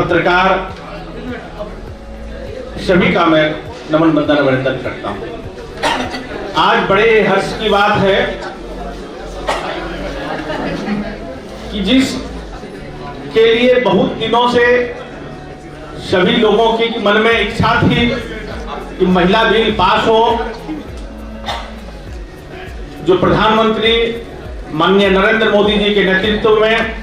पत्रकार सभी का मैं नमन बंदन अभिनंदन करता हूं। आज बड़े हर्ष की बात है कि जिस के लिए बहुत दिनों से सभी लोगों की मन में इच्छा थी कि महिला बिल पास हो, जो प्रधानमंत्री माननीय नरेंद्र मोदी जी के नेतृत्व में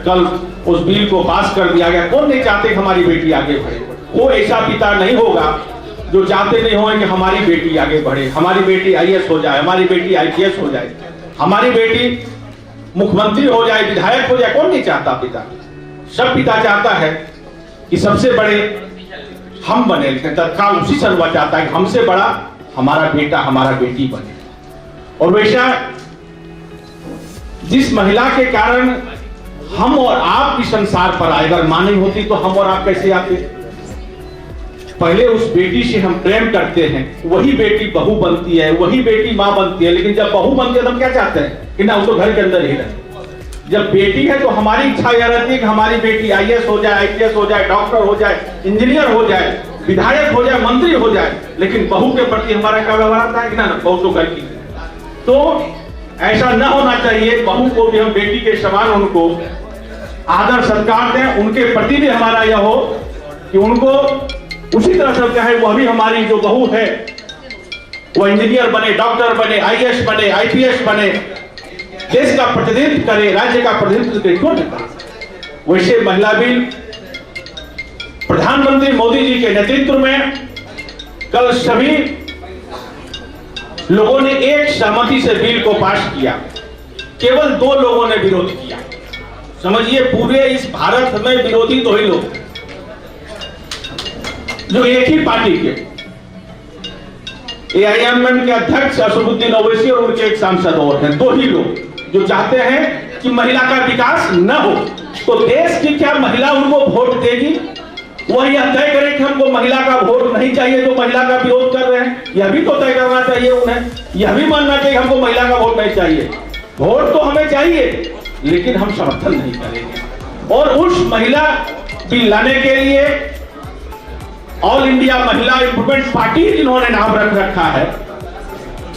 कल उस बिल को पास कर दिया गया। कौन नहीं चाहते कि हमारी बेटी आगे बढ़े? कोई ऐसा पिता नहीं होगा जो चाहते नहीं होंगे कि हमारी बेटी आगे बढ़े, हमारी बेटी आईएएस हो जाए, हमारी बेटी आईपीएस हो जाए, हमारी बेटी मुख्यमंत्री हो जाए, विधायक हो जाए। कौन नहीं चाहता पिता? सब पिता चाहता है कि सबसे बड़े हम बने, लेकिन तत्काल उसी से हुआ चाहता है कि हमसे बड़ा हमारा बेटा हमारा बेटी बने। और वैसा जिस महिला के कारण हम और आप इस संसार पर आए, अगर मां नहीं होती तो हम और आप कैसे आते? पहले उस बेटी से हम प्रेम करते हैं, वही बेटी बहू बनती है, वही बेटी मां बनती है। लेकिन जब बहू बनती है तो हम क्या चाहते हैं कि ना वो तो घर के अंदर ही रहे। जब बेटी है तो हमारी इच्छा यह रहती है कि हमारी बेटी आईएएस हो जाए, आईपीएस हो जाए, डॉक्टर हो जाए, इंजीनियर हो जाए, विधायक हो जाए, मंत्री हो जाए। लेकिन बहू के प्रति हमारा क्या व्यवहार आता है कि ना बहू तो घर की। तो ऐसा न होना चाहिए। बहू को भी हम बेटी के समान उनको आदर सत्कार दें, उनके प्रति भी हमारा यह हो कि उनको उसी तरह से चाहे वह भी हमारी जो बहू है वो इंजीनियर बने, डॉक्टर बने, आईएएस बने, आईपीएस बने, देश का प्रतिनिधित्व करे, राज्य का प्रतिनिधित्व करे। क्यों नहीं करे? वैसे महिला बिल प्रधानमंत्री मोदी जी के नेतृत्व में कल सभी लोगों ने एक सहमति से बिल को पास किया। केवल 2 लोगों ने विरोध किया। समझिए पूरे इस भारत में विरोधी 2 ही लोग जो एक ही पार्टी के एआईएमएम के अध्यक्ष असदुद्दीन ओवैसी और उनके एक सांसद और हैं। 2 ही लोग जो चाहते हैं कि महिला का विकास न हो। तो देश की क्या महिला उनको वोट देगी? वह यह तय करे कि हमको महिला का वोट नहीं चाहिए जो महिला का विरोध कर रहे हैं। यह भी तो तय करना चाहिए उन्हें, यह भी मानना चाहिए हमको महिला का वोट नहीं चाहिए। वोट तो हमें चाहिए लेकिन हम समर्थन नहीं करेंगे। और उस महिला बिल लाने के लिए ऑल इंडिया महिला इंप्रूवमेंट पार्टी जिन्होंने नाम रख रखा है,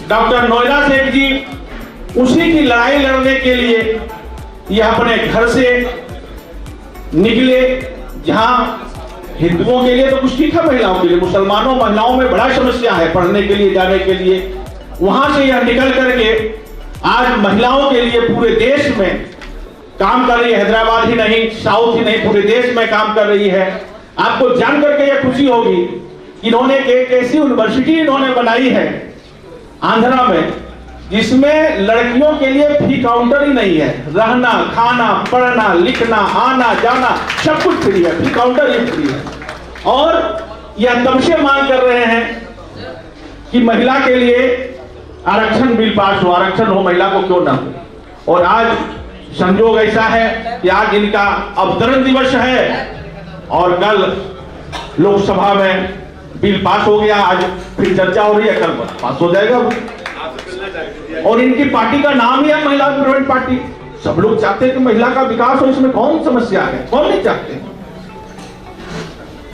डॉक्टर नोएडा शेख जी, उसी की लड़ाई लड़ने के लिए यह अपने घर से निकले। जहां हिंदुओं के लिए तो कुछ ठीक है, महिलाओं के लिए, मुसलमानों महिलाओं में बड़ा समस्या है पढ़ने के लिए जाने के लिए। वहां से यह निकल करके आज महिलाओं के लिए पूरे देश में काम कर रही है। हैदराबाद ही नहीं, साउथ ही नहीं, पूरे देश में काम कर रही है। आपको जान करके यह खुशी होगी कि इन्होंने एक ऐसी यूनिवर्सिटी इन्होंने बनाई है आंध्रा में जिसमें लड़कियों के लिए फी काउंटर ही नहीं है। रहना, खाना, पढ़ना, लिखना, आना जाना सब कुछ फ्री है, फी काउंटर ही फ्री है। और यह तब से मांग कर रहे हैं कि महिला के लिए आरक्षण बिल पास हो, आरक्षण हो, महिला को क्यों ना हो। और आज संजोग ऐसा है कि आज इनका अवतरण दिवस है और कल लोकसभा में बिल पास हो गया। आज फिर चर्चा हो रही है, कल पास हो जाएगा। और इनकी पार्टी का नाम ही है महिला इंप्रूवमेंट पार्टी। सब लोग चाहते हैं कि महिला का विकास हो, इसमें कौन समस्या है? कौन नहीं चाहते?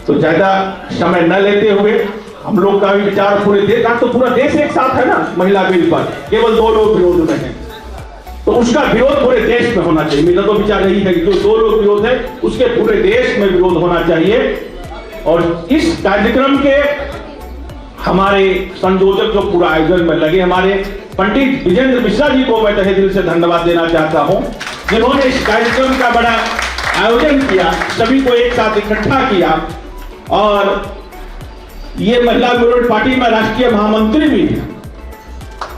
तो ज्यादा समय न लेते हुए हम लोग का भी विचार पूरे देश का, तो पूरा देश एक साथ है ना महिला बिल पर, केवल 2 लोग विरोध में हैं। तो उसका विरोध पूरे देश में होना चाहिए। मेरा तो विचार यही है कि जो 2 लोग विरोध है उसके पूरे देश में विरोध होना चाहिए। और इस कार्यक्रम के हमारे संयोजक जो पूरा आयोजन में लगे, हमारे पंडित विजेंद्र मिश्रा जी को मैं तहे दिल से धन्यवाद देना चाहता हूं, जिन्होंने इस कार्यक्रम का बड़ा आयोजन किया, सभी को एक साथ इकट्ठा किया। और ये महिला इंप्रूवमेंट पार्टी में राष्ट्रीय महामंत्री भी है,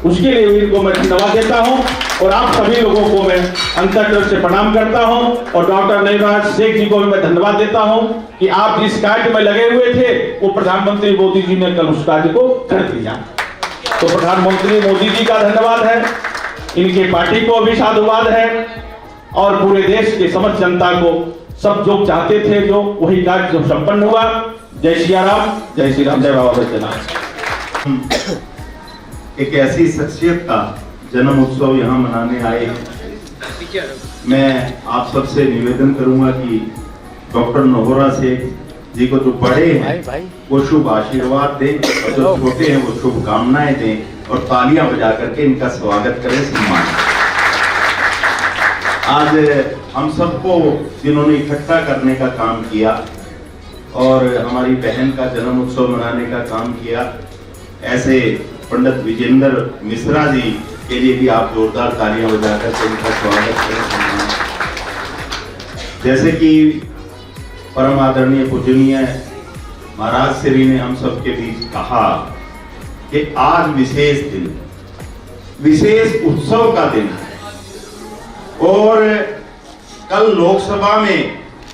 उसके लिए इनको मैं धन्यवाद देता हूं। और आप सभी लोगों को मैं अंतर्गत से प्रणाम करता हूं। और डॉक्टर नोएडा शेख जी को भी मैं धन्यवाद देता हूं कि आप जिस कार्य में लगे हुए थे वो प्रधानमंत्री मोदी जी ने कल उस कार्य को कर दिया। तो प्रधानमंत्री मोदी जी का धन्यवाद है, इनकी पार्टी को भी साधुवाद है, और पूरे देश के समस्त जनता को सब जो चाहते थे जो वही कार्य जो संपन्न हुआ। जय सिया राम, जय श्री राम, जय बाबा बैद्यनाथ। एक ऐसी शख्सियत का जन्म उत्सव यहाँ मनाने आए। मैं आप सबसे निवेदन करूंगा कि डॉक्टर नोहरा शेख जी को जो बड़े हैं वो शुभ आशीर्वाद दें और जो छोटे हैं वो शुभकामनाएं दें और तालियां बजा करके इनका स्वागत करें, सम्मान। आज हम सबको जिन्होंने इकट्ठा करने का काम किया और हमारी बहन का जन्म उत्सव मनाने का काम किया, ऐसे पंडित विजेंद्र मिश्रा जी के लिए भी आप जोरदार तालियां बजाकर इनका स्वागत करें, सम्मान। जैसे कि परम आदरणीय पूजनीय महाराज श्री ने हम सबके बीच कहा कि आज विशेष दिन, विशेष उत्सव का दिन है और कल लोकसभा में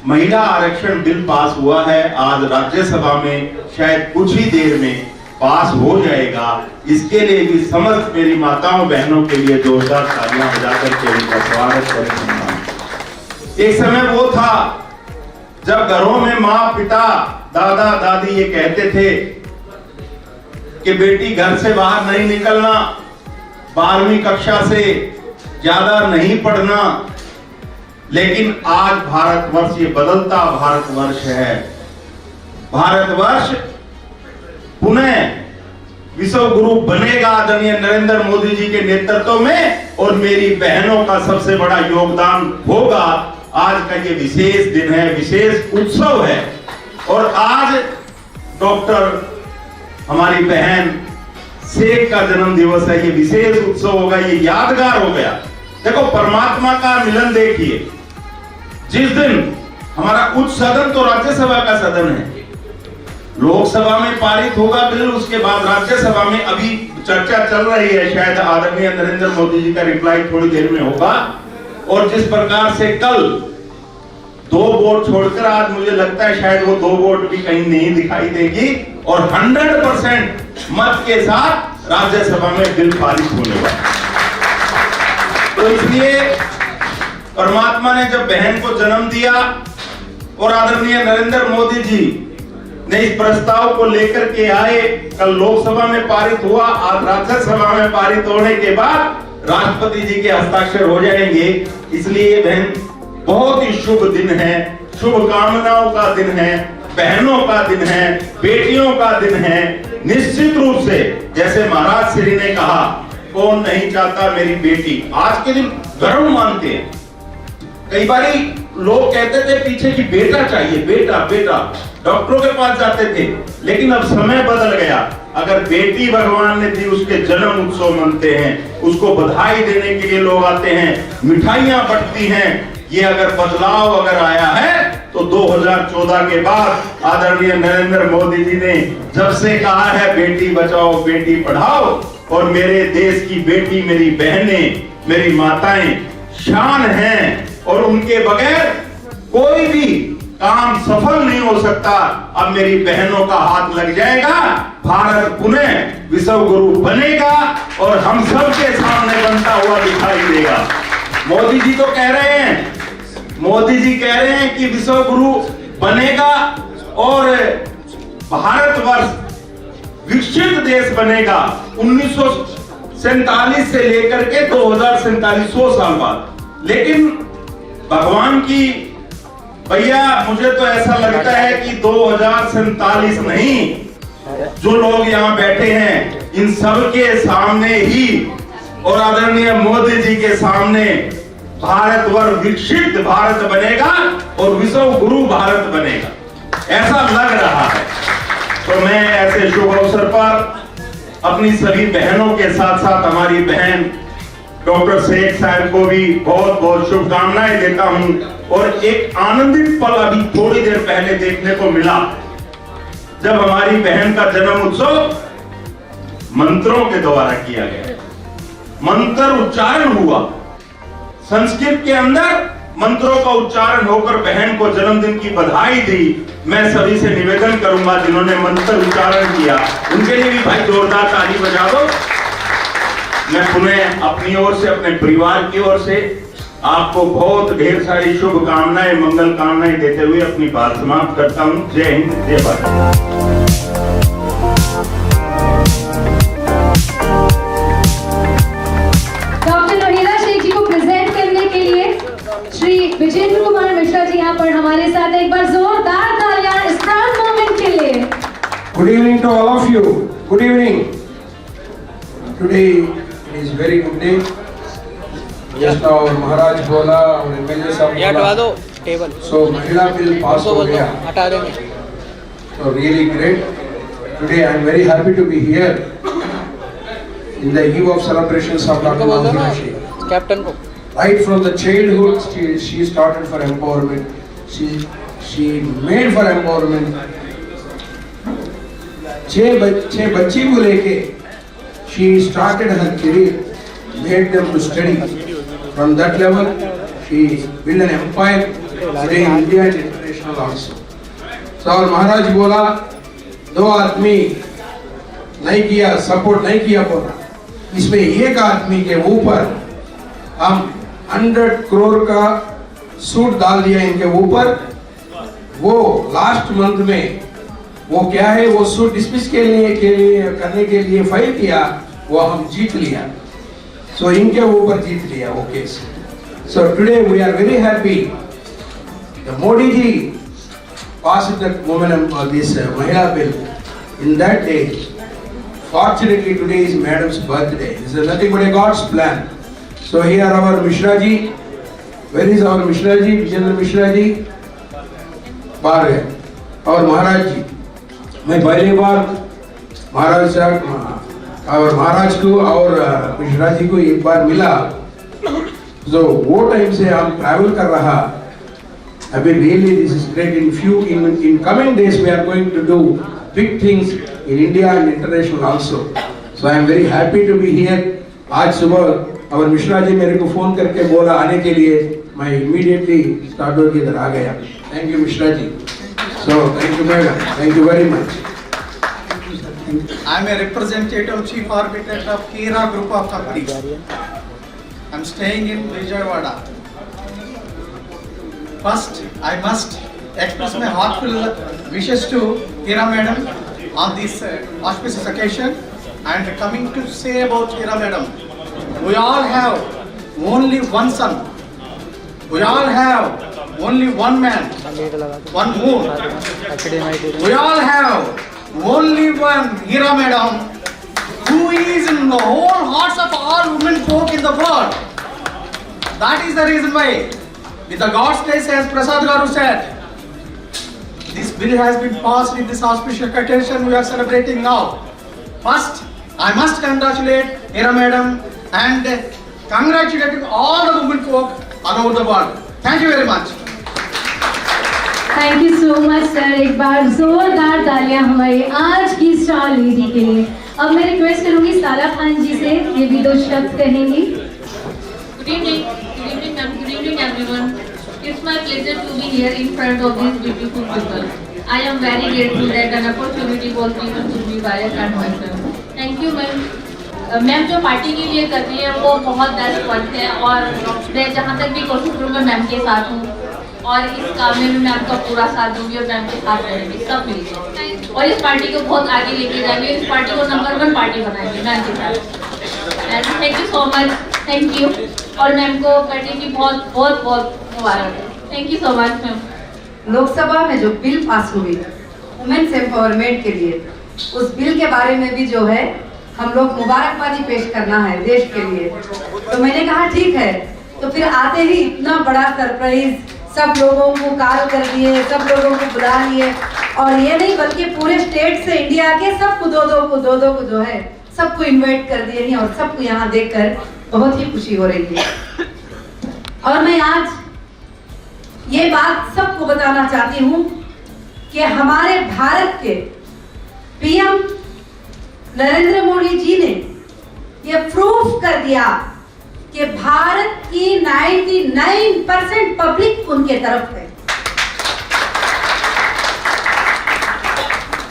महिला आरक्षण बिल पास हुआ है, आज राज्यसभा में शायद कुछ ही देर में पास हो जाएगा। इसके लिए भी समस्त मेरी माताओं बहनों के लिए जोरदार तालियां बजाकर के उनका स्वागत करें। एक समय वो था जब घरों में माँ पिता दादा दादी ये कहते थे कि बेटी घर से बाहर नहीं निकलना, 12वीं कक्षा से ज्यादा नहीं पढ़ना। लेकिन आज भारतवर्ष ये बदलता भारतवर्ष है। भारतवर्ष पुनः विश्व गुरु बनेगा आदरणीय नरेंद्र मोदी जी के नेतृत्व में और मेरी बहनों का सबसे बड़ा योगदान होगा। आज का ये विशेष दिन है, विशेष उत्सव है और आज डॉक्टर हमारी बहन शेख का जन्म दिवस है। ये विशेष उत्सव होगा, ये यादगार हो गया। देखो परमात्मा का मिलन देखिए, जिस दिन हमारा उच्च सदन तो राज्यसभा का सदन है, लोकसभा में पारित होगा बिल, उसके बाद राज्यसभा में अभी चर्चा चल रही है, शायद आदरणीय नरेंद्र मोदी जी का रिप्लाई थोड़ी देर में होगा। और जिस प्रकार से कल 2 वोट छोड़कर आज मुझे लगता है शायद वो 2 वोट भी कहीं नहीं दिखाई देगी और 100% मत के साथ राज्यसभा में बिल पारित होने वाला। तो इसलिए परमात्मा ने जब बहन को जन्म दिया और आदरणीय नरेंद्र मोदी जी ने इस प्रस्ताव को लेकर के आए, कल लोकसभा में पारित हुआ, आज राज्यसभा में पारित होने के बाद राष्ट्रपति जी के हस्ताक्षर हो जाएंगे। इसलिए बहन बहुत ही शुभ दिन है, शुभकामनाओं का दिन है, बहनों का दिन है, बेटियों का दिन है। निश्चित रूप से जैसे महाराज श्री ने कहा, कौन नहीं चाहता मेरी बेटी, आज के दिन गर्व मानते हैं। कई बारी लोग कहते थे पीछे की बेटा चाहिए, बेटा बेटा, डॉक्टरों के पास जाते थे, लेकिन अब समय बदल गया। अगर बेटी भगवान ने दी, उसके जन्म उत्सव मनते हैं, उसको बधाई देने के लिए लोग आते हैं, मिठाइयां बंटती हैं। ये अगर बदलाव अगर आया है तो 2014 के बाद आदरणीय नरेंद्र मोदी जी ने जब से कहा है बेटी बचाओ बेटी पढ़ाओ, और मेरे देश की बेटी, मेरी बहनें, मेरी माताएं शान हैं और उनके बगैर कोई भी काम सफल नहीं हो सकता। अब मेरी बहनों का हाथ लग जाएगा, भारत पुनः विश्व गुरु बनेगा और हम सबके सामने बनता हुआ दिखाई देगा। मोदी जी तो कह रहे हैं, मोदी जी कह रहे हैं कि विश्व गुरु बनेगा और भारतवर्ष विकसित देश बनेगा 1947 से लेकर के 2047 100 साल बाद। लेकिन भगवान की भैया, मुझे तो ऐसा लगता है कि 2047 नहीं, जो लोग यहाँ बैठे हैं इन सब के सामने ही और आदरणीय मोदी जी के सामने भारतवर्ष विकसित भारत बनेगा और विश्व गुरु भारत बनेगा, ऐसा लग रहा है। तो मैं ऐसे शुभ अवसर पर अपनी सभी बहनों के साथ साथ हमारी बहन डॉक्टर शेख साहब को भी बहुत बहुत शुभकामनाएं देता हूं। और एक आनंदित पल अभी थोड़ी देर पहले देखने को मिला, जब हमारी बहन का जन्म उत्सव मंत्रों के द्वारा किया गया, मंत्र उच्चारण हुआ, संस्कृत के अंदर मंत्रों का उच्चारण होकर बहन को जन्मदिन की बधाई दी। मैं सभी से निवेदन करूंगा जिन्होंने मंत्र उच्चारण किया, उनके लिए भी भाई जोरदार ताली बजा दो। मैं पुनः अपनी ओर से, अपने परिवार की ओर से आपको बहुत ढेर सारी शुभकामनाएं, मंगल कामनाएं देते हुए अपनी बात समाप्त करता हूं। जय हिंद, जय भारत। डॉक्टर नोहेरा शेख जी को प्रेजेंट करने के लिए श्री विजेंद्र कुमार मिश्रा जी यहाँ पर हमारे साथ, एक बार जोरदार तालियां इस प्राउड मोमेंट के लिए। Good evening to all of you. Good evening. Today is very good day. Just now Maharaj बोला और MLA साहब ये हटवा दो बोला. टेबल, So महिला bill pass उसको हो बोल दो गया. हटा देंगे। So really great. Today I am very happy to be here in the eve of celebrations of Dr. उनको बोल दो ना Meenakshi. कैप्टन को। Right from the childhood, she started for empowerment. She made for empowerment. छह बच्ची को लेके she started her career, made them to study. From that level, she built an empire today in India and international also. So और महाराज बोला, दो आदमी नहीं किया, सपोर्ट नहीं किया बोला, इसमें एक आदमी के ऊपर हम 100 करोड़ का सूट डाल दिया इनके ऊपर। वो लास्ट मंथ में वो क्या है, वो सूट डिसमिस के लिए करने के लिए फाइल किया, वो हम जीत लिया। सो इनके ऊपर जीत लिया वो case. So today we are very happy the Modi ji passed the women this Mahila bill in that day. Fortunately today is Madam's birthday. This is nothing but a God's plan. So here our Mishra ji, where is our Mishra ji, Vijendra Mishra ji? बाहर है। और महाराज जी, मैं पहली बार महाराज साहब और महाराज को और मिश्रा जी को एक बार मिला। जो वो टाइम से हम ट्रैवल कर रहा। अभी really this is great. In coming days we are going to do big things in India and international also. So I am very happy to be here. आज सुबह और मिश्रा जी मेरे को फोन करके बोला आने के लिए, मैं immediately स्टार्ट होकर इधर आ गया। Thank you Mishra ji. So thank you madam. Thank you very much. I am a representative chief architect of Kira Group of Companies. I am staying in Vijayawada. First, I must express my heartfelt wishes to Kira Madam on this auspicious occasion. And coming to say about Kira Madam, we all have only one son. We all have only one man, one moon. We all have only one Kira Madam, who is in the whole hearts of all women folk in the world. That is the reason why, with the God's grace, as Prasad Garu said, this bill has been passed in this auspicious occasion we are celebrating now. First, I must congratulate Kira Madam and congratulate all the women folk all over the world. Thank you very much. Thank you so much sir. एक बार जोरदार तालियां हमारी आज की star lady के लिए। अब मैं रिक्वेस्ट करूंगी सारा खान जी से, ये भी दो शब्द कहेंगी। Good evening, ma'am. Good evening, everyone. It's my pleasure to be here in front of these beautiful people. I am very grateful that an opportunity was given to me by a myself. Thank you, ma'am. Ma'am जो party के लिए कर रही है वो बहुत best work है और मैं जहाँ तक भी कोशिश करूँ मैं मैम के साथ हूँ और इस काम में भी मैम का पूरा साथ दूंगी और मैम के साथ रहेंगे सब मिलकर और इस पार्टी को बहुत आगे लेके जाएंगे, इस पार्टी को नंबर 1 पार्टी बनाएंगे मैम के साथ। Thank you so much, thank you. और मैम को बर्थडे की बहुत बहुत बहुत मुबारक है। Thank you so much ma'am. Lok Sabha में जो बिल पास हुई वुमेन्स एम्पावरमेंट के लिए, उस बिल के बारे में भी जो है हम लोग मुबारकबादी पेश करना है देश के लिए। तो मैंने कहा ठीक है, तो फिर आते ही इतना बड़ा सरप्राइज, सब लोगों को कॉल कर दिए, सब लोगों को बुला लिए और ये नहीं बल्कि पूरे स्टेट से इंडिया के सबको दो को जो है सबको इनवाइट कर दिए हैं और सबको यहाँ देखकर बहुत ही खुशी हो रही है। और मैं आज ये बात सबको बताना चाहती हूँ कि हमारे भारत के पीएम नरेंद्र मोदी जी ने ये प्रूफ कर दिया कि भारत की 99% पब्लिक उनके तरफ है।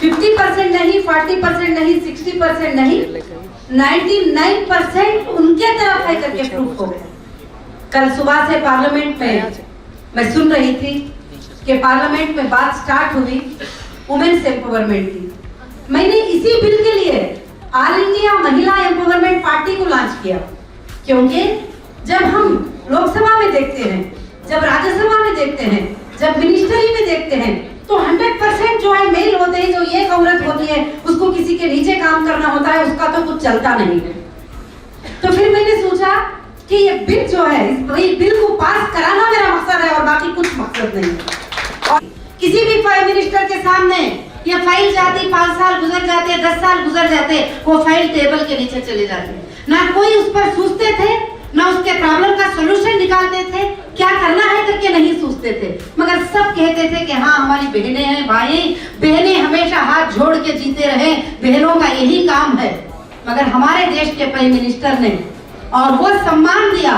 50% नहीं, 40% नहीं, 60% नहीं, 99% उनके तरफ है करके प्रूफ हो गया। कल सुबह से पार्लियामेंट में मैं सुन रही थी कि पार्लियामेंट में बात स्टार्ट हुई वुमेन्स एम्पावरमेंट की। मैंने इसी बिल के लिए ऑल इंडिया महिला एम्पावरमेंट पार्टी को लॉन्च किया, क्योंकि जब हम लोकसभा में देखते हैं जब राज्यसभा में देखते हैं, जब मिनिस्ट्री में देखते हैं, तो 100% जो है मेल होते हैं। जो एक औरत होती है उसको किसी के नीचे काम करना होता है, उसका तो कुछ चलता नहीं है। तो फिर मैंने सोचा कि ये बिल जो है, इस बिल को पास कराना मेरा मकसद है और बाकी कुछ मकसद नहीं है। और किसी भी प्राइम मिनिस्टर के सामने ये फाइल जाती, 5 साल गुजर जाते, 10 साल गुजर जाते, वो फाइल टेबल के नीचे चले जाते, ना कोई उस पर सोचते थे, ना उसके प्रॉब्लम का सॉल्यूशन निकालते थे, क्या करना है करके नहीं सोचते थे। मगर सब कहते थे कि हाँ हमारी बहनें हैं, भाई बहनें हमेशा हाथ जोड़ के जीते रहे, बहनों का यही काम है। मगर हमारे देश के प्राइम मिनिस्टर ने और वो सम्मान दिया,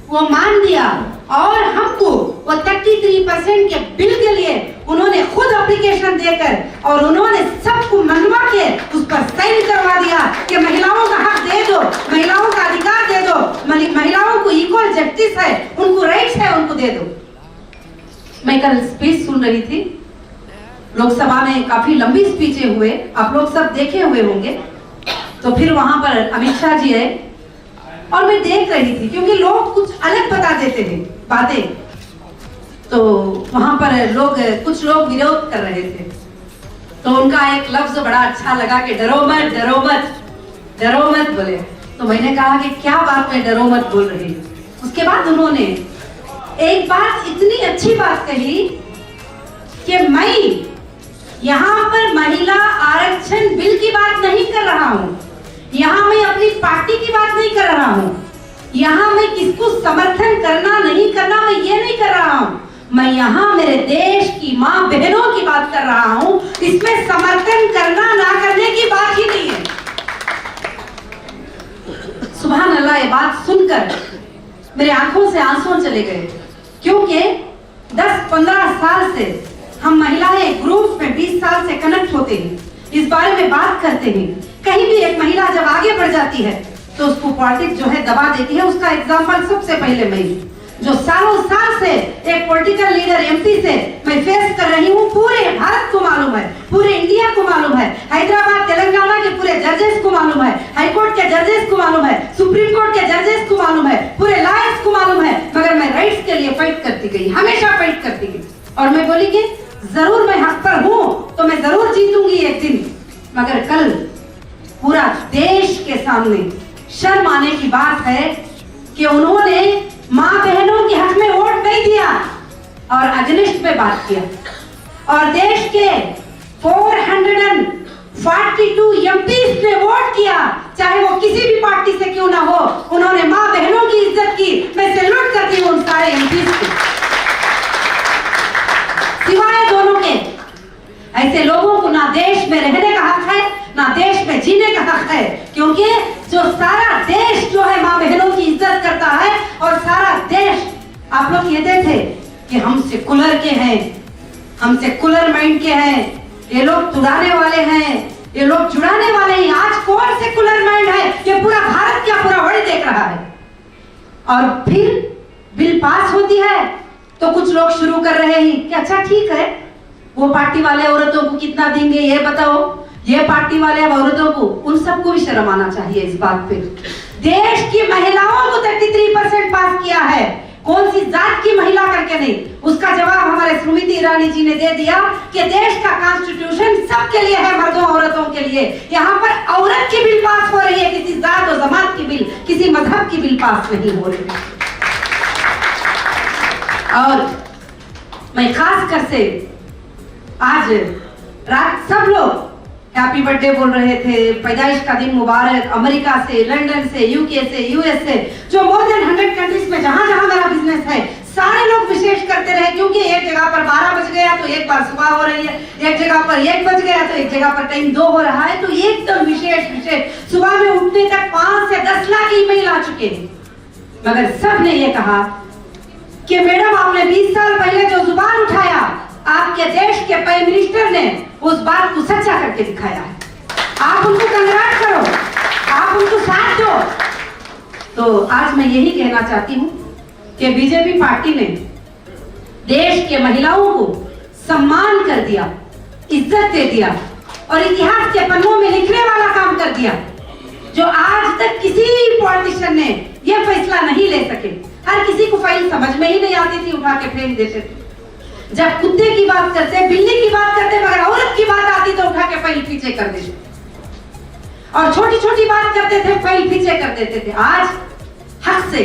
वो मान दिया और हमको वो 33% के बिल के लिए उन्होंने खुद एप्लीकेशन देकर और उन्होंने सबको मनवा के उस पर साइन करवा दिया कि महिलाओं का हक दे दो, महिलाओं का अधिकार दे दो, महिलाओं को इक्वल जस्टिस है, उनको राइट्स है, उनको दे दो। मैं कल स्पीच सुन रही थी, लोकसभा में काफी लंबी स्पीचें हुए, आप लोग सब देखे हुए होंगे। तो फिर वहां पर अमित शाह जी है और मैं देख रही थी, क्योंकि लोग कुछ अलग बता देते थे बातें, तो वहां पर कुछ लोग विरोध कर रहे थे। तो उनका एक लफ्ज बड़ा अच्छा लगा कि डरो मत, डरो मत, डरो मत बोले। तो मैंने कहा कि क्या बात में डरो मत बोल रही हूँ। उसके बाद उन्होंने एक बात, इतनी अच्छी बात कही कि मैं यहाँ पर महिला आरक्षण बिल की बात नहीं कर रहा हूँ, यहाँ मैं अपनी पार्टी की बात नहीं कर रहा हूँ, यहाँ मैं किसको समर्थन करना नहीं करना मैं ये नहीं कर रहा हूँ, मैं यहाँ मेरे देश की माँ बहनों की बात कर रहा हूँ। इसमें समर्थन करना ना करने की बात ही नहीं है। सुभान अल्लाह, ये बात सुनकर मेरे आंखों से आंसू चले गए, क्योंकि 10-15 साल से हम महिलाएं ग्रुप में 20 साल से कनेक्ट होते हैं, इस बारे में बात करते हैं। कहीं भी एक महिला जब आगे बढ़ जाती है तो उसको पॉलिटिक्स जो है दबा देती है। उसका एग्जांपल सबसे पहले मैं, जो सालों साल से एक पॉलिटिकल लीडर एमपी से मैं फेस कर रही हूँ, पूरे भारत को मालूम है, पूरे इंडिया को मालूम है, हैदराबाद तेलंगाना के पूरे जजेस को मालूम है, हाईकोर्ट के जजेस को मालूम है, सुप्रीम कोर्ट के जजेस को मालूम है, पूरे लॉयर्स को मालूम है। मगर मैं राइट्स के लिए फाइट करती गई, हमेशा फाइट करती गई, और मैं बोली कि जरूर मैं हक पर हूँ तो मैं जरूर जीतूंगी एक दिन। मगर कल पूरा देश के सामने शर्म आने की बात है कि उन्होंने माँ बहनों के हक में वोट नहीं दिया और अगेंस्ट में बात किया, और देश के 442 एमपीज ने वोट किया, चाहे वो किसी भी पार्टी से क्यों ना हो, उन्होंने माँ बहनों की इज्जत की। मैं सैल्यूट करती हूँ उन सारे एमपीज को। सिवाय दोनों के, ऐसे लोगों को ना देश में रहने का हक है, ना देश में जीने का हक है, क्योंकि जो सारा देश जो है माँ बहनों की इज्जत करता है, और सारा देश, आप लोग कहते थे कि हम सेकुलर के हैं, हम सेकुलर माइंड के हैं, ये लोग तुड़ाने वाले हैं, ये लोग जुड़ाने वाले हैं। आज कौन सेकुलर माइंड है? ये पूरा भारत क्या पूरा वर्ल्ड देख रहा है। और फिर बिल पास होती है तो कुछ लोग शुरू कर रहे हैं कि अच्छा ठीक है, वो पार्टी वाले औरतों को कितना देंगे ये बताओ, ये पार्टी वाले औरतों को, उन सबको भी शर्म आना चाहिए इस बात पे। देश की महिलाओं को 33% पास किया है, कौन सी जात की महिला करके नहीं। उसका जवाब हमारे स्मृति ईरानी जी ने दे दिया कि देश का कॉन्स्टिट्यूशन सबके लिए है, मर्दों औरतों के लिए। यहाँ पर औरत की बिल पास हो रही है, किसी जात और जमात की बिल, किसी मजहब की बिल पास नहीं हो रही। और मैं खास कर से आज रात सब लोग हैप्पी बर्थडे बोल रहे थे, पैदाइश का दिन मुबारक, अमेरिका से, लंदन से, यूके से, यूएस से, जो मोर देन 100 कंट्रीज में जहां जहां मेरा बिजनेस है, सारे लोग विशेष करते रहे। क्योंकि एक जगह पर 12 बज गया तो एक बार सुबह हो रही है, एक जगह पर 1 बज गया तो एक जगह पर टाइम 2 हो रहा है, तो एकदम विशेष सुबह में उठने तक 5 से 10 लाख ईमेल आ चुके हैं। मगर सब ने ये कहा कि मैडम आपने 20 साल पहले जो जुबान उठाया, आपके देश के प्राइम मिनिस्टर ने उस बात को सच्चा करके दिखाया है। आप उनको कंग्रेट करो, आप उनको साथ दो। तो आज मैं यही कहना चाहती हूँ कि बीजेपी पार्टी ने देश के महिलाओं को सम्मान कर दिया, इज्जत दे दिया, और इतिहास के पन्नों में लिखने वाला काम कर दिया, जो आज तक किसी पॉलिटिशियन ने यह फैसला नहीं ले सके। हर किसी को फाइल समझ में ही नहीं आती थी, उठा के फेंक देते थे। जब कुत्ते की बात करते, बिल्ली की बात करते, मगर औरत की बात आती तो उठा के फाइल पीछे कर देते, और छोटी छोटी बात करते थे फाइल पीछे कर देते थे। आज हक से,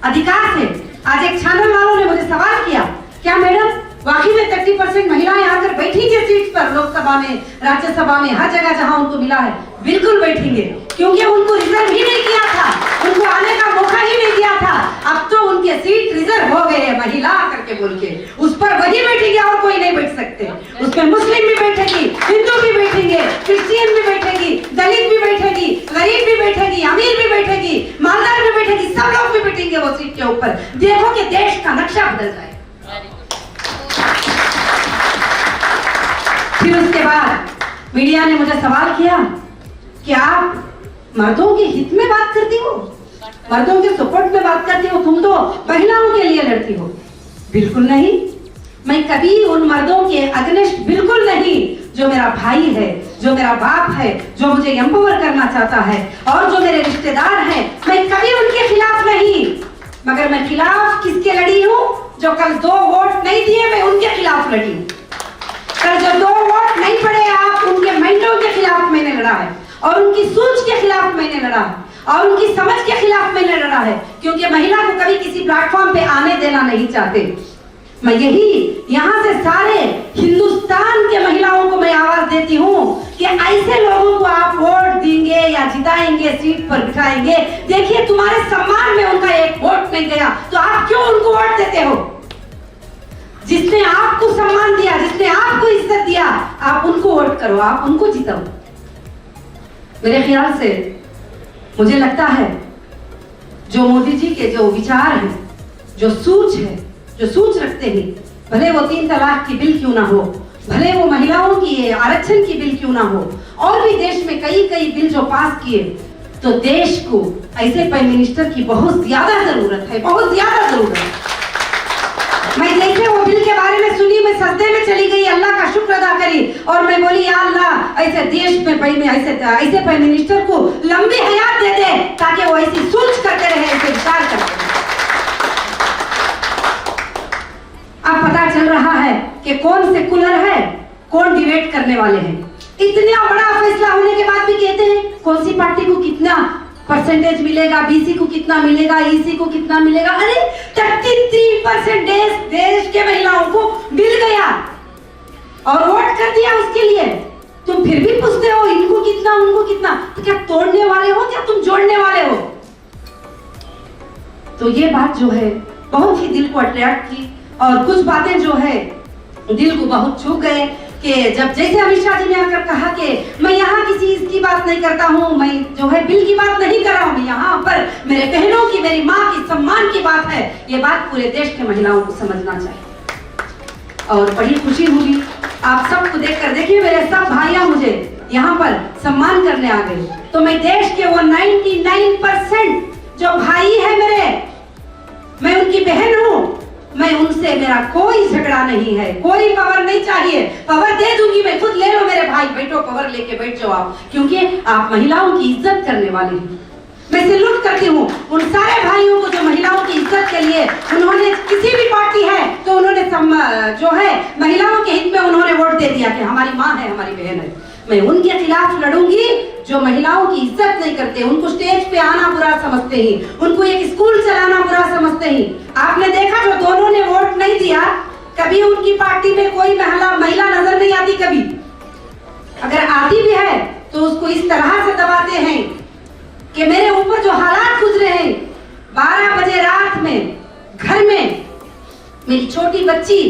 अधिकार से, आज एक चैनल वालों ने मुझे सवाल किया, क्या मैडम वाकई में 30% महिलाएं आकर बैठेंगी सीट पर, लोकसभा में, राज्यसभा में, हर जगह जहां उनको मिला है? बिल्कुल बैठेंगे, क्योंकि उनको रिजर्व ही नहीं किया था, उनको आने का मौका ही नहीं दिया था। अब तो उनके सीट रिजर्व हो गए हैं महिला करके बोल के, उस पर वही बैठेंगे और कोई नहीं बैठ सकते। उसमें मुस्लिम भी बैठेगी, हिंदू भी बैठेंगे, क्रिश्चियन भी बैठेगी, दलित भी बैठेगी, गरीब भी बैठेगी, अमीर भी बैठेगी, मालदार भी बैठेगी, सब लोग भी बैठेंगे वो सीट के ऊपर। देखो कि देश का नक्शा बदल जाए। फिर उसके बाद मीडिया ने मुझे सवाल किया कि आप मर्दों के हित में बात करती हो, मर्दों के सपोर्ट में बात करती हो, तुम तो महिलाओं के लिए लड़ती हो। बिल्कुल नहीं, मैं कभी उन मर्दों के अगेंस्ट बिल्कुल नहीं, जो मेरा भाई है, जो मेरा बाप है, जो मुझे एम्पावर करना चाहता है, और जो मेरे रिश्तेदार हैं, मैं कभी उनके खिलाफ नहीं। मगर मैं खिलाफ किसके लड़ी हूँ? जो कल 2 वोट नहीं दिए, मैं उनके खिलाफ लड़ी हूँ। कल जो 2 वोट नहीं पड़े, आप उनके माइंडों के खिलाफ मैंने लड़ा है, और उनकी सोच के खिलाफ मैंने लड़ा है, और उनकी समझ के खिलाफ मैंने लड़ा है, क्योंकि महिला को कभी किसी प्लेटफॉर्म पे आने देना नहीं चाहते। मैं यही यहाँ से सारे हिंदुस्तान के महिलाओं को मैं आवाज देती हूँ कि ऐसे लोगों को आप वोट देंगे या जिताएंगे, सीट पर बिठाएंगे, देखिए तुम्हारे सम्मान में उनका एक वोट नहीं गया तो आप क्यों उनको वोट देते हो? जिसने आपको सम्मान दिया, जिसने आपको इज्जत दिया, आप उनको वोट करो, आप उनको जिताओ। मेरे ख्याल से मुझे लगता है जो मोदी जी के जो विचार हैं, जो सोच है, जो सोच रखते हैं, भले वो 3 तलाक की बिल क्यों ना हो, भले वो महिलाओं की आरक्षण की बिल क्यों ना हो, और भी देश में कई बिल जो पास किए, तो देश को ऐसे प्राइम मिनिस्टर की बहुत ज्यादा जरूरत है, बहुत ज्यादा जरूरत है। मैं जैसे वो बिल के बारे में सुनी, मैं सजदे में चली गई, अल्लाह का शुक्र अदा करी, और मैं बोली या अल्लाह ऐसे देश में ऐसे प्राइम मिनिस्टर को लंबी हयात दे दे, ताकि वो ऐसी सोच करते रहे, ऐसे विचार करते रहे। अब पता चल रहा है कि कौन सेकुलर है, कौन डिबेट करने वाले हैं। इतना बड़ा फैसला होने के बाद भी कहते हैं कौन सी पार्टी को कितना परसेंटेज मिलेगा, बीसी को कितना मिलेगा, ईसी को कितना मिलेगा। अरे 33% देश के महिलाओं को मिल गया और वोट कर दिया उसके लिए, तुम फिर भी पूछते हो इनको कितना, उनको कितना। तो क्या तोड़ने वाले हो या तुम जोड़ने वाले हो? तो ये बात जो है बहुत ही दिल को अट्रैक्ट की, और कुछ बातें जो है दिल को बहुत छू गए कि जब जैसे अमित शाह जी ने आकर कहा कि मैं यहाँ किसी इसकी बात नहीं करता हूँ, मैं जो है बिल की बात नहीं कर रहा हूँ, मैं यहाँ पर मेरे बहनों की, मेरी माँ की सम्मान की बात है। ये बात पूरे देश के महिलाओं को समझना चाहिए, और बड़ी खुशी हुई आप सबको देखकर। देखिए मेरे सब भाइयाँ मुझे यहाँ पर सम्मान करने आ गए, तो मैं देश के वो 99% जो भाई है मेरे, मैं उनकी बहन हूँ, मैं उनसे मेरा कोई झगड़ा नहीं है, कोई पावर नहीं चाहिए, पावर दे दूंगी मैं, खुद ले लो मेरे भाई, बैठो पावर लेके बैठ जाओ आप, क्योंकि आप महिलाओं की इज्जत करने वाले हैं। मैं सैल्यूट करती हूँ उन सारे भाइयों को जो महिलाओं की इज्जत के लिए, उन्होंने किसी भी पार्टी है तो उन्होंने जो है महिलाओं के हित में उन्होंने वोट दे दिया कि हमारी माँ है, हमारी बहन है। मैं उनके खिलाफ लड़ूंगी जो महिलाओं की इज्जत नहीं करते, उनको स्टेज पे आना बुरा समझते हैं, उनको एक स्कूल चलाना बुरा समझते हैं। आपने देखा जो दोनों ने वोट नहीं दिया, कभी उनकी पार्टी में कोई महिला नजर नहीं आती, कभी अगर आती भी है तो उसको इस तरह से दबाते हैं कि मेरे ऊपर जो हालात गुजरे हैं, 12 बजे रात में घर में मेरी छोटी बच्ची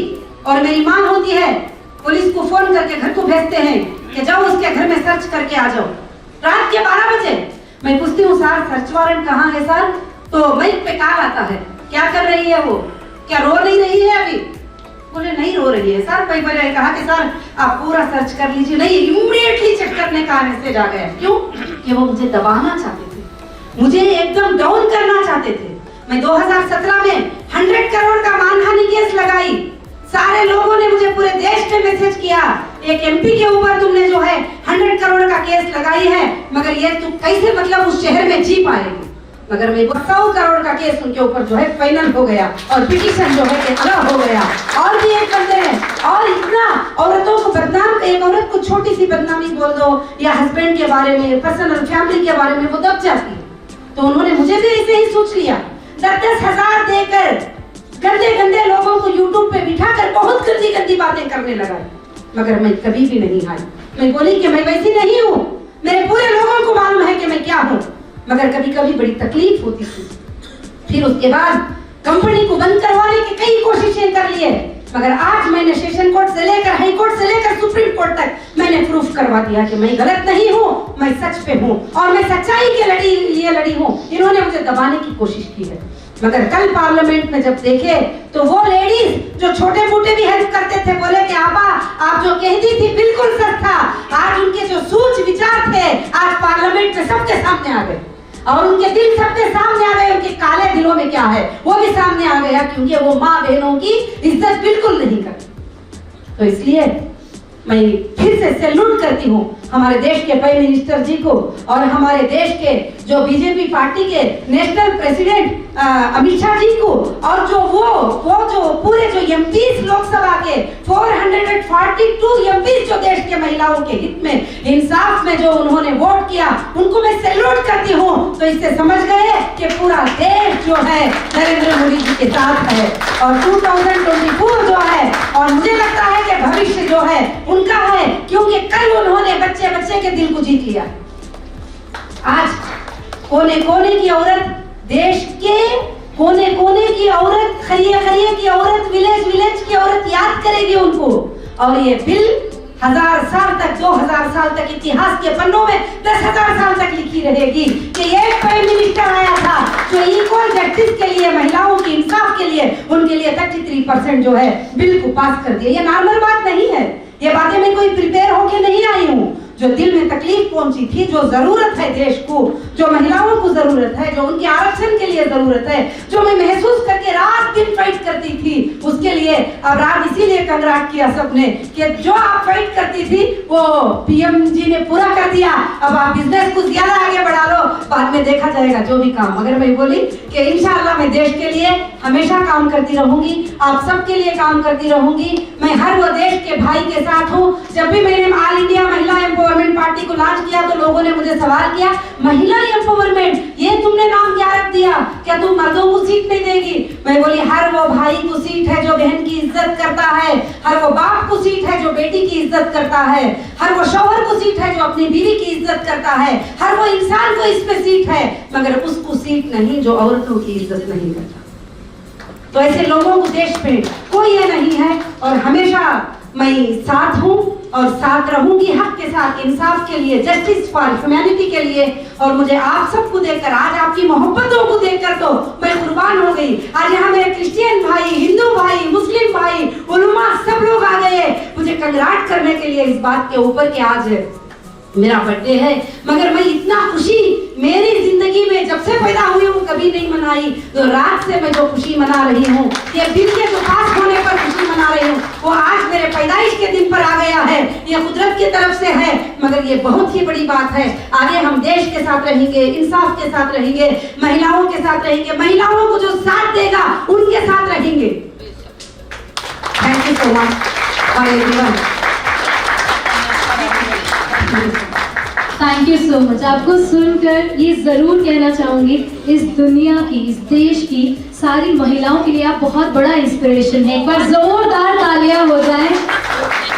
और मेरी माँ होती है, पुलिस को फोन करके घर को भेजते हैं कि जाओ उसके घर में सर्च करके आ जाओ। रात के 12 बजे मैं पूछती हूँ सर सर्च वारंट कहाँ है सर? तो माइक पे कॉल आता है, क्या कर रही है वो, क्या रो नहीं रही है अभी? बोले नहीं रो रही है सर। कई बार कहा कि सर आप पूरा सर्च कर लीजिए, नहीं इमीडिएटली चेक करने का मैसेज आ गया। क्यों? कि वो मुझे दबाना चाहते थे, मुझे एकदम डाउन करना चाहते थे। मैं 2017 में 100 करोड़ का मानहानि केस लगाई, सारे लोगों ने मुझे पूरे देश में मैसेज किया, एक एमपी के ऊपर तुमने जो है 100 करोड़ का केस लगाई है, मगर ये तुम कैसे मतलब उस शहर में जी पाएगी? मगर मैं 100 करोड़ का केस उनके ऊपर जो है फाइनल हो गया और पिटीशन जो है कि अलग हो गया। और भी एक बंदे हैं और इतना औरतों को बदनाम, एक औरत को छोटी सी बदनामी बोल दो या हस्बैंड के बारे में, पर्सनल फैमिली के बारे में, वो दब जाती है। तो उन्होंने मुझे भी ऐसे ही सोच लिया, 10-10 हजार देकर गंदे गंदे लोगों को यूट्यूब पे बिठा कर बहुत गंदी गंदी बातें करने लगा। मगर मैं कभी भी नहीं आई, मैं बोली कि मैं वैसी नहीं हूँ, मेरे पूरे लोगों को मालूम है कि मैं क्या हूँ। मगर कभी कभी बड़ी तकलीफ होती थी। फिर उसके बाद कंपनी को बंद करवाने की कई कोशिशें कर लिए, मगर आज मैंने सेशन कोर्ट से लेकर हाई कोर्ट से लेकर सुप्रीम कोर्ट तक मैंने प्रूफ करवा दिया कि मैं गलत नहीं हूँ, मैं सच पे हूँ और मैं सच्चाई के लिए लड़ी हूँ। इन्होंने मुझे दबाने की कोशिश की है, मगर कल पार्लियामेंट में जब देखे तो वो लेडीज जो छोटे मोटे भी हेल्प करते थे, बोले कि आबा आप जो कहती थी बिल्कुल सच था। आज उनके जो सोच विचार थे आज पार्लियामेंट में सबके सामने आ गए और उनके दिल सबके सामने आ गए, उनके काले दिलों में क्या है वो भी सामने आ गया, क्योंकि वो माँ बहनों की इज्जत बिल्कुल नहीं करती। तो इसलिए मैं फिर से सैल्यूट करती हूँ हमारे देश के प्राइम मिनिस्टर जी को और हमारे देश के जो बीजेपी पार्टी के नेशनल प्रेसिडेंट अमित शाह जी को, और जो वो जो पूरे जो एमपीस लोकसभा के 442 एमपीस जो देश के महिलाओं के हित में इंसाफ में जो उन्होंने वोट किया, उनको मैं सैल्यूट करती हूँ। तो इससे समझ गए कि पूरा देश जो है नरेंद्र मोदी जी के साथ है और 2024 जो है, और मुझे लगता है कि भविष्य जो है उनका है, क्योंकि कल उन्होंने बच्चे के दिल को जीत लिया। आज कोने कोने की औरत, देश के कोने कोने की औरत, खरिये की औरत, विलेज की औरत याद करेगी उनको। और ये बिल 1000 साल तक, 2000 साल तक इतिहास के पन्नों में 10,000 साल तक लिखी रहेगी कि एक प्राइम मिनिस्टर आया था जो इक्वल जस्टिस के लिए, महिलाओं की इंसाफ के लिए, उनके लिए 33% जो है बिल को पास कर दिया। ये नॉर्मल बात नहीं है, ये बातें मैं कोई प्रिपेयर होके नहीं आई हूँ। जो दिल में तकलीफ पहुंची थी, जो जरूरत है देश को, जो महिलाओं को जरूरत है, जो उनके आरक्षण के लिए जरूरत है, जो मैं महसूस करके रात दिन फाइट करती थी, उसके लिए अब रात इसीलिए कंग्रेट किया सबने कि जो आप फाइट करती थी वो पीएम जी ने पूरा कर दिया। अब आप बिजनेस को ज्यादा आगे बढ़ा लो, बाद में देखा जाएगा जो भी काम। मगर मैं बोली कि इंशाल्लाह मैं देश के लिए हमेशा काम करती रहूंगी, आप सबके लिए काम करती रहूंगी। मैं हर वो देश के भाई के साथ हूँ। जब भी मैंने ऑल इंडिया महिला एम्पावरमेंट पार्टी को लॉन्च किया तो लोगों ने मुझे सवाल किया, महिला एम्पावरमेंट ये तुमने नाम क्या रख दिया, क्या तुम मर्दों को सीट नहीं देगी? मैं बोली हर वो भाई को सीट है जो बहन की इज्जत करता है, हर वो बाप को सीट है जो बेटी की इज्जत करता है, हर वो शौहर को सीट है जो अपनी बीवी की इज्जत करता है, हर वो इंसान को इस पे सीट है, मगर उसको सीट नहीं जो औरतों की इज्जत नहीं करता। तो ऐसे लोगों को देश पे कोई ये नहीं है और हमेशा मैं साथ हूँ और साथ रहूंगी, हक के साथ, इंसाफ के लिए, जस्टिस फॉर ह्यूमैनिटी के लिए। और मुझे आप सबको देखकर, आज आपकी मोहब्बतों को देखकर तो मैं कुर्बान हो गई। आज यहाँ मेरे क्रिश्चियन भाई, हिंदू भाई, मुस्लिम भाई, उलमा सब लोग आ गए मुझे कंग्रेट करने के लिए इस बात के ऊपर कि आज मेरा बर्थडे है। मगर मैं इतना खुशी मेरी जिंदगी में जब से पैदा हुई हूँ कभी नहीं मनाई। तो रात से मैं जो खुशी मना रही हूँ, ये दिन के जो पास होने पर खुशी मना रही हूँ, वो आज मेरे पैदाइश के दिन पर आ गया है। ये कुदरत की तरफ से है, मगर ये बहुत ही बड़ी बात है। आगे हम देश के साथ रहेंगे, इंसाफ के साथ रहेंगे, महिलाओं के साथ रहेंगे, महिलाओं को जो साथ देगा उनके साथ रहेंगे। Thank you so much. Thank you so much. आपको सुनकर ये जरूर कहना चाहूंगी, इस दुनिया की, इस देश की सारी महिलाओं के लिए आप बहुत बड़ा इंस्पिरेशन है। एक बार जोरदार तालियां हो जाए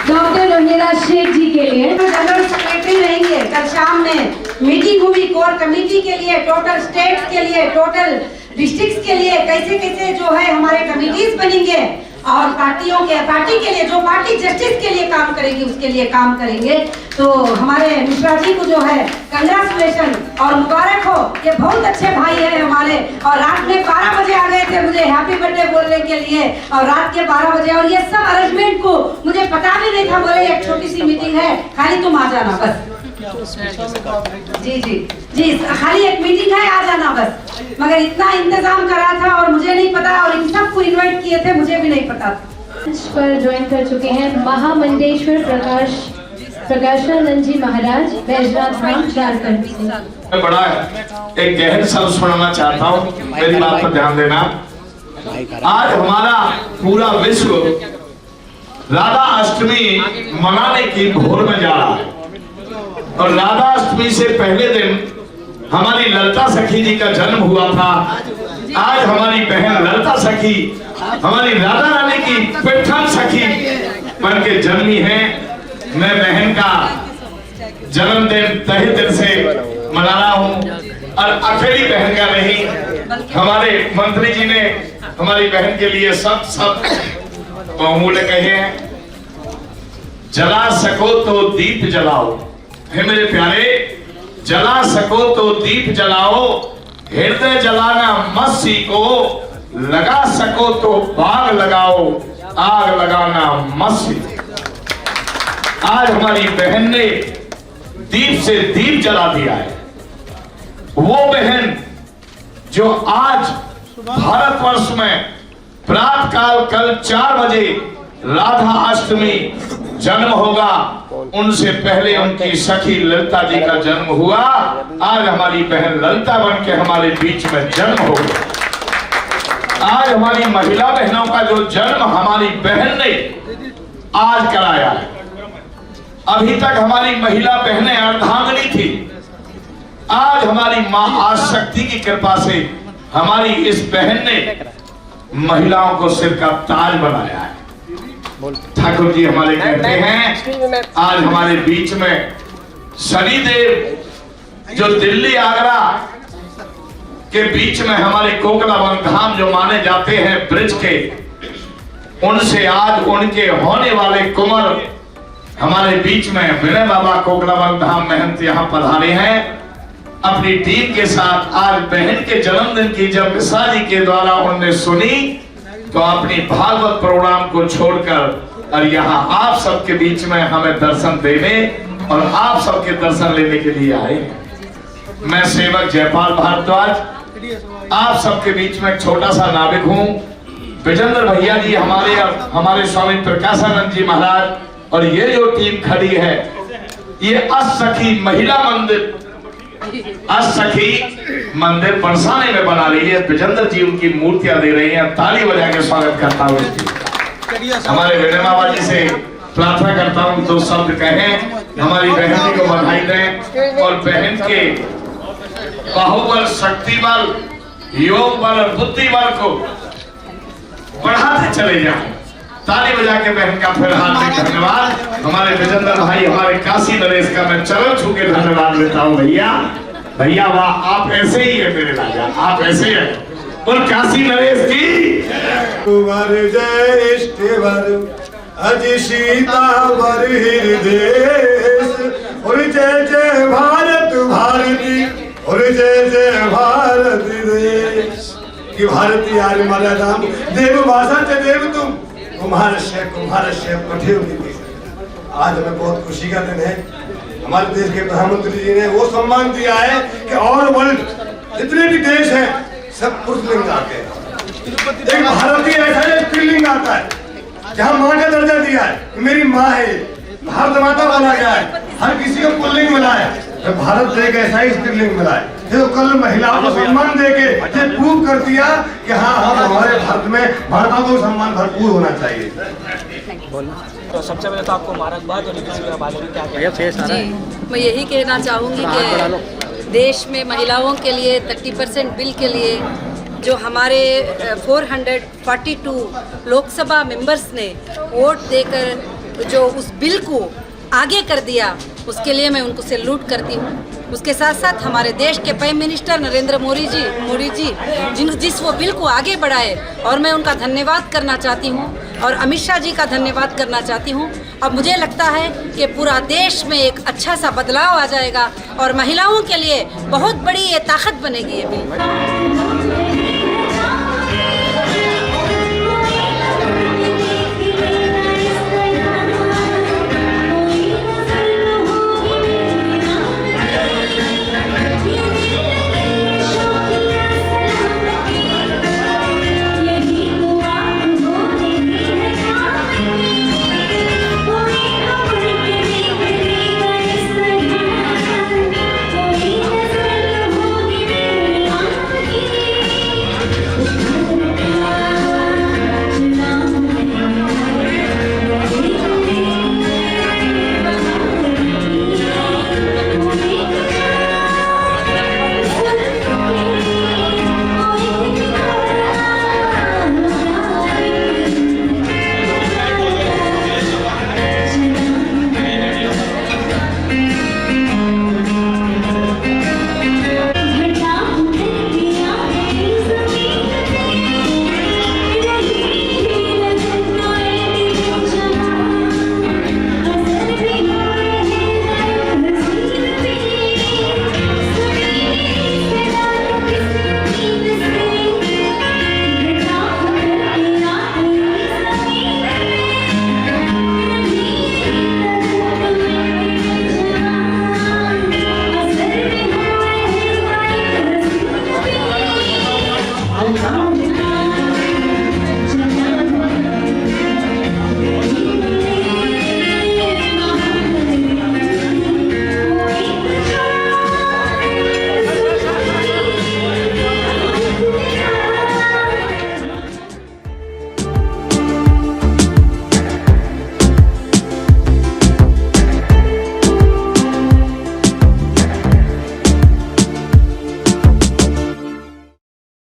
डॉक्टर रोहिला शेख जी के लिए। जनरल सेक्रेटरी रहेंगे। कल शाम में मीटिंग हुई कोर कमेटी के लिए, टोटल स्टेट के लिए, टोटल डिस्ट्रिक्ट के लिए, कैसे कैसे जो है हमारे कमिटीज बनेंगे और पार्टी के लिए, जो पार्टी जस्टिस के लिए काम करेगी उसके लिए काम करेंगे। तो हमारे मिश्रा जी को जो है कंग्रेचुलेशन और मुबारक हो, ये बहुत अच्छे भाई है हमारे। और रात में 12 बजे आ गए थे मुझे हैप्पी बर्थडे बोलने के लिए, और रात के 12 बजे, और ये सब अरेंजमेंट को मुझे पता भी नहीं था। बोले एक छोटी सी मीटिंग है, खाली तुम आ जाना बस। जी खाली एक मीटिंग है, आ जाना बस। मगर इतना इंतजाम करा था और मुझे नहीं पता, और इन सबको इनवाइट किए थे, मुझे भी नहीं पता था। मंच पर ज्वाइन कर चुके हैं महामंडेश्वर प्रकाश प्रकाशानंद जी महाराज बैजनाथ धाम झारखंड से। मैं बड़ा एक गहन शब्द सुनाना चाहता हूँ, मेरी बात पर ध्यान देना। आज हमारा पूरा विश्व राधा अष्टमी मनाने की भोर में जा रहा है और राधा अष्टमी से पहले दिन हमारी ललिता सखी जी का जन्म हुआ था। आज हमारी बहन ललिता सखी हमारी राधा रानी की पैठन सखी बन के जन्मी है। मैं बहन का जन्मदिन तहे दिल से मना रहा हूँ और अकेली बहन का नहीं, हमारे मंत्री जी ने हमारी बहन के लिए सब बहुमूल्य कहे हैं। जला सको तो दीप जलाओ, है मेरे प्यारे, जला सको तो दीप जलाओ, हृदय जलाना मत सीखो, लगा सको तो बाग लगाओ, आग लगाना मत सीखो। आज हमारी बहन ने दीप से दीप जला दिया है। वो बहन जो आज भारतवर्ष में प्रातः काल कल 4 बजे राधा अष्टमी जन्म होगा, उनसे पहले उनकी सखी ललिता जी का जन्म हुआ। आज हमारी बहन ललिता बन के हमारे बीच में जन्म हो गया। आज हमारी महिला बहनों का जो जन्म हमारी बहन ने आज कराया है। अभी तक हमारी महिला बहनें अर्धांगिनी थी, आज हमारी मां आदिशक्ति की कृपा से हमारी इस बहन ने महिलाओं को सिर का ताज बनाया है। ठाकुर जी हमारे कहते हैं आज हमारे बीच में शनिदेव जो दिल्ली आगरा के बीच में हमारे कोकलावन धाम जो माने जाते हैं ब्रिज के, उनसे आज उनके होने वाले कुंवर हमारे बीच में विनय बाबा कोकलावन धाम महंत यहाँ पधारे हैं अपनी टीम के साथ। आज बहन के जन्मदिन की जब मिश्रा जी के द्वारा उन्होंने सुनी तो अपनी भागवत प्रोग्राम को छोड़कर और यहाँ आप सबके बीच में हमें दर्शन देने और आप सबके दर्शन लेने के लिए आए। मैं सेवक जयपाल भारद्वाज आप सबके बीच में छोटा सा नाविक हूँ। विजेंद्र भैया जी हमारे स्वामी प्रकाशानंद जी महाराज और ये जो टीम खड़ी है, ये अष्टसखी महिला मंदिर अष्टसखी मंदिर बरसाने में बना रही है। विजेंद्र जी उनकी मूर्तियां दे रही हैं। ताली बजा के स्वागत करता हूँ। हमारे विनय बाबा जी से प्रार्थना करता हूँ 2 शब्द कहें, हमारी बहन जी को बधाई दें और बहन के बाहुबल, शक्ति बल, योग बल और बुद्धि बल को बढ़ाते चले जाएं। ताली बजा के बहन का फिर हार्दिक धन्यवाद। हमारे विजेंद्र भाई, हमारे काशी नरेश का मैं चरण छू के धन्यवाद देता हूँ। भैया वाह, आप ऐसे ही है मेरे राजा, आप ऐसे ही है। और काशी नरेश की अजी सीता वर हृदय और जय जय भारत भारती और जय जय भारत देश की भारती आर्य मर्यादा देव भाषा च देव तुम कुम्हारस्य पठे। आज हमें बहुत खुशी का दिन है। हमारे देश के प्रधानमंत्री जी ने वो सम्मान दिया है कि ऑल वर्ल्ड जितने भी देश हैं सब पुरुषलिंग आते हैं। एक भारतीय ऐसा है स्त्रीलिंग आता है, जहाँ माँ का दर्जा दिया है, मेरी माँ है, भारत माता बोला गया है, हर किसी को पुल्लिंग मिला है। तो भारत एक ऐसा ही स्त्रीलिंग मिला है जो कल महिलाओं को सम्मान देके ये प्रूव कर दिया कि हाँ हम हमारे भारत में महिलाओं को सम्मान भरपूर होना चाहिए। तो सबसे पहले तो आपको मुबारकबाद और जी, मैं यही कहना चाहूँगी कि देश में महिलाओं के लिए 30% बिल के लिए जो हमारे 442 लोकसभा मेंबर्स ने वोट देकर जो उस बिल को आगे कर दिया, उसके लिए मैं उनको सैल्यूट करती हूँ। उसके साथ साथ हमारे देश के प्राइम मिनिस्टर नरेंद्र मोदी जी जिस वो बिल को आगे बढ़ाए, और मैं उनका धन्यवाद करना चाहती हूँ और अमित शाह जी का धन्यवाद करना चाहती हूँ। अब मुझे लगता है कि पूरा देश में एक अच्छा सा बदलाव आ जाएगा और महिलाओं के लिए बहुत बड़ी ये ताकत बनेगी ये बिल।